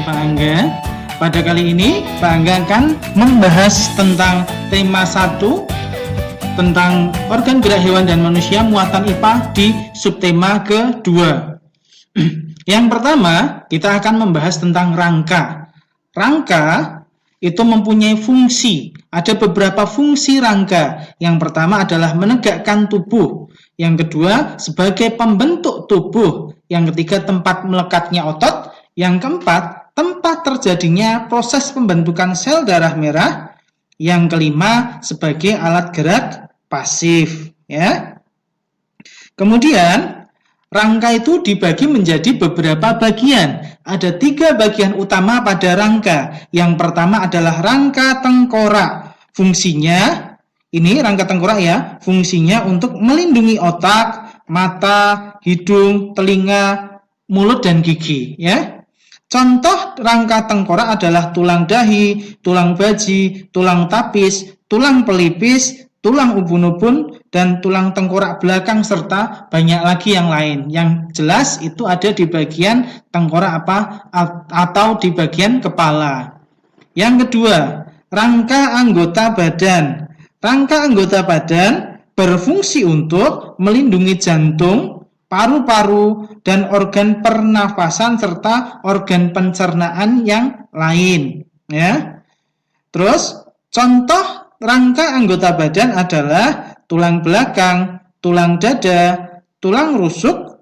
Pak Angga. Pada kali ini Pak Angga akan membahas tentang tema 1 tentang organ gerak hewan dan manusia muatan IPA di subtema kedua. Yang pertama, kita akan membahas tentang rangka. Rangka itu mempunyai fungsi. Ada beberapa fungsi rangka. Yang pertama adalah menegakkan tubuh. Yang kedua, sebagai pembentuk tubuh. Yang ketiga, tempat melekatnya otot. Yang keempat, tempat terjadinya proses pembentukan sel darah merah. Yang kelima, sebagai alat gerak pasif. Ya. Kemudian, rangka itu dibagi menjadi beberapa bagian. Ada 3 bagian utama pada rangka. Yang pertama adalah rangka tengkorak. Fungsinya, ini rangka tengkorak ya, fungsinya untuk melindungi otak, mata, hidung, telinga, mulut, dan gigi. Ya. Contoh rangka tengkorak adalah tulang dahi, tulang baji, tulang tapis, tulang pelipis, tulang ubun-ubun, dan tulang tengkorak belakang, serta banyak lagi yang lain. Yang jelas itu ada di bagian tengkorak atau di bagian kepala. Yang kedua, rangka anggota badan. Rangka anggota badan berfungsi untuk melindungi jantung, paru-paru, dan organ pernafasan serta organ pencernaan yang lain. Ya. Terus, contoh rangka anggota badan adalah tulang belakang, tulang dada, tulang rusuk,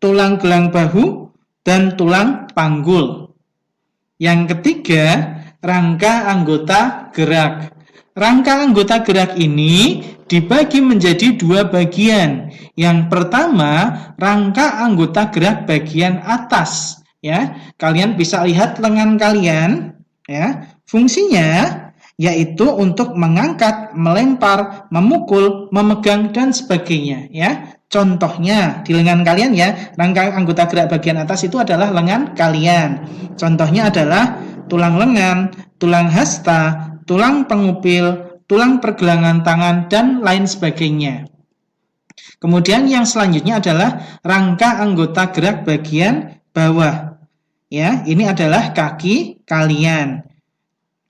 tulang gelang bahu, dan tulang panggul. Yang ketiga, rangka anggota gerak. Rangka anggota gerak ini dibagi menjadi 2 bagian. Yang pertama, rangka anggota gerak bagian atas. Ya, kalian bisa lihat lengan kalian. Ya, fungsinya yaitu untuk mengangkat, melempar, memukul, memegang, dan sebagainya. Ya, contohnya di lengan kalian ya, rangka anggota gerak bagian atas itu adalah lengan kalian. Contohnya adalah tulang lengan, tulang hasta, tulang pengupil, tulang pergelangan tangan, dan lain sebagainya. Kemudian yang selanjutnya adalah rangka anggota gerak bagian bawah. Ya, ini adalah kaki kalian.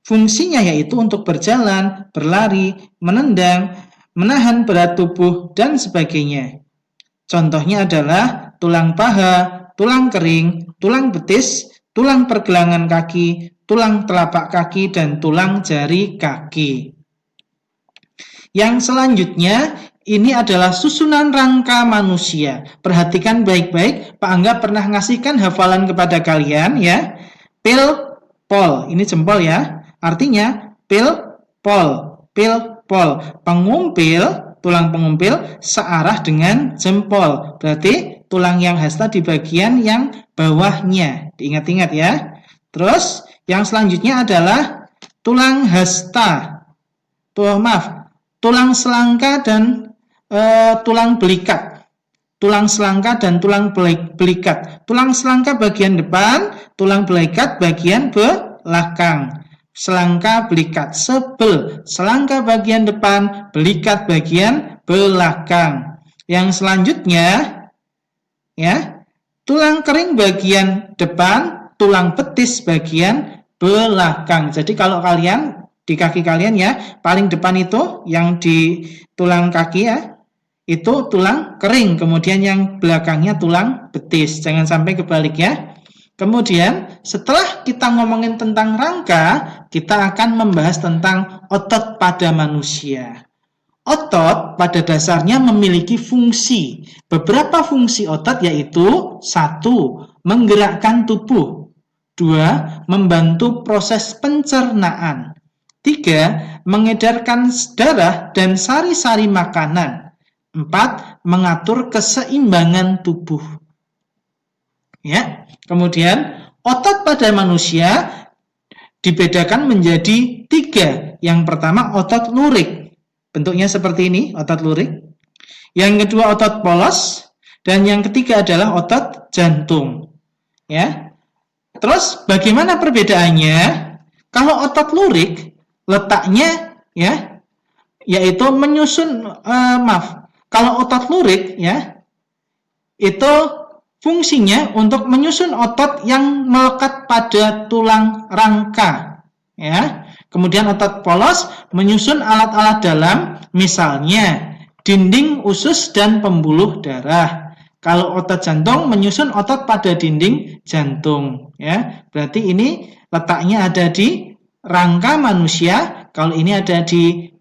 Fungsinya yaitu untuk berjalan, berlari, menendang, menahan berat tubuh, dan sebagainya. Contohnya adalah tulang paha, tulang kering, tulang betis, tulang pergelangan kaki, tulang telapak kaki, dan tulang jari kaki. Yang selanjutnya, ini adalah susunan rangka manusia. Perhatikan baik-baik, Pak Angga pernah ngasihkan hafalan kepada kalian ya. Pil, pol, ini jempol ya. Artinya pil, pol, pengumpil, tulang pengumpil searah dengan jempol. Berarti tulang yang hasta di bagian yang bawahnya. Diingat-ingat ya. Terus yang selanjutnya adalah tulang hasta. Tulang selangka dan tulang belikat. Tulang selangka dan tulang belikat. Tulang selangka bagian depan, tulang belikat bagian belakang. Selangka belikat sebel, selangka bagian depan, belikat bagian belakang. Yang selanjutnya ya, tulang kering bagian depan, tulang betis bagian belakang. Jadi kalau kalian di kaki kalian ya, paling depan itu yang di tulang kaki ya, itu tulang kering, kemudian yang belakangnya tulang betis. Jangan sampai kebalik ya. Kemudian setelah kita ngomongin tentang rangka, kita akan membahas tentang otot pada manusia. Otot pada dasarnya memiliki fungsi. Beberapa fungsi otot yaitu 1. Menggerakkan tubuh. 2. Membantu proses pencernaan. 3. Mengedarkan darah dan sari-sari makanan. 4. Mengatur keseimbangan tubuh. Ya. Kemudian otot pada manusia dibedakan menjadi 3. Yang pertama otot lurik. Bentuknya seperti ini, otot lurik. Yang kedua otot polos. Dan yang ketiga adalah otot jantung. Ya. Terus bagaimana perbedaannya? Kalau otot lurik letaknya ya, yaitu menyusun, kalau otot lurik ya, itu fungsinya untuk menyusun otot yang melekat pada tulang rangka. Ya. Kemudian otot polos menyusun alat-alat dalam, misalnya dinding usus dan pembuluh darah. Kalau otot jantung menyusun otot pada dinding jantung. Ya. Berarti ini letaknya ada di rangka manusia. Kalau ini ada di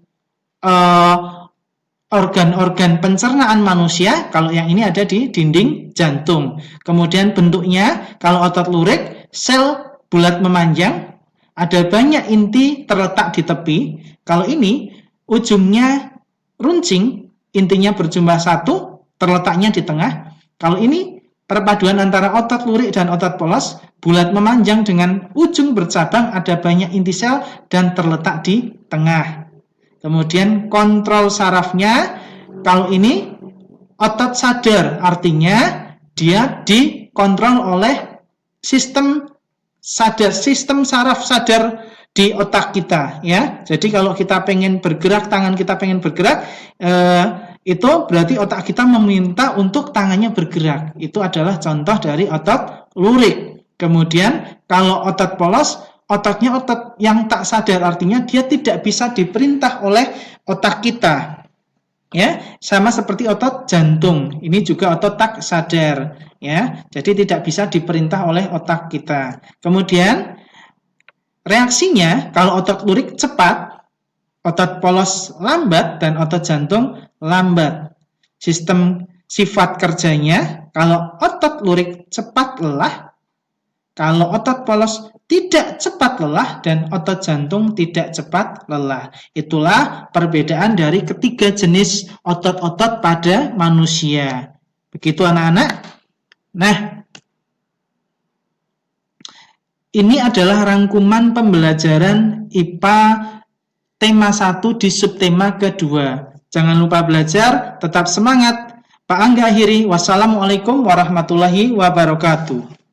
organ-organ pencernaan manusia, kalau yang ini ada di dinding jantung. Kemudian bentuknya, kalau otot lurik, sel bulat memanjang, ada banyak inti terletak di tepi. Kalau ini, ujungnya runcing, intinya berjumlah 1, terletaknya di tengah. Kalau ini, perpaduan antara otot lurik dan otot polos, bulat memanjang dengan ujung bercabang, ada banyak inti sel dan terletak di tengah. Kemudian kontrol sarafnya, kalau ini otot sadar, artinya dia dikontrol oleh sistem sadar, sistem saraf sadar di otak kita, ya. Jadi kalau kita pengen bergerak, tangan kita pengen bergerak, itu berarti otak kita meminta untuk tangannya bergerak. Itu adalah contoh dari otot lurik. Kemudian kalau otot polos, ototnya otot yang tak sadar, artinya dia tidak bisa diperintah oleh otak kita. Ya, sama seperti otot jantung. Ini juga otot tak sadar, ya. Jadi tidak bisa diperintah oleh otak kita. Kemudian reaksinya, kalau otot lurik cepat, otot polos lambat, dan otot jantung lambat. Sistem sifat kerjanya, kalau otot lurik cepat lelah, kalau otot polos tidak cepat lelah, dan otot jantung tidak cepat lelah. Itulah perbedaan dari ketiga jenis otot-otot pada manusia. Begitu anak-anak. Nah, ini adalah rangkuman pembelajaran IPA tema 1 di subtema kedua. Jangan lupa belajar, tetap semangat. Pak Angga akhiri. Wassalamualaikum warahmatullahi wabarakatuh.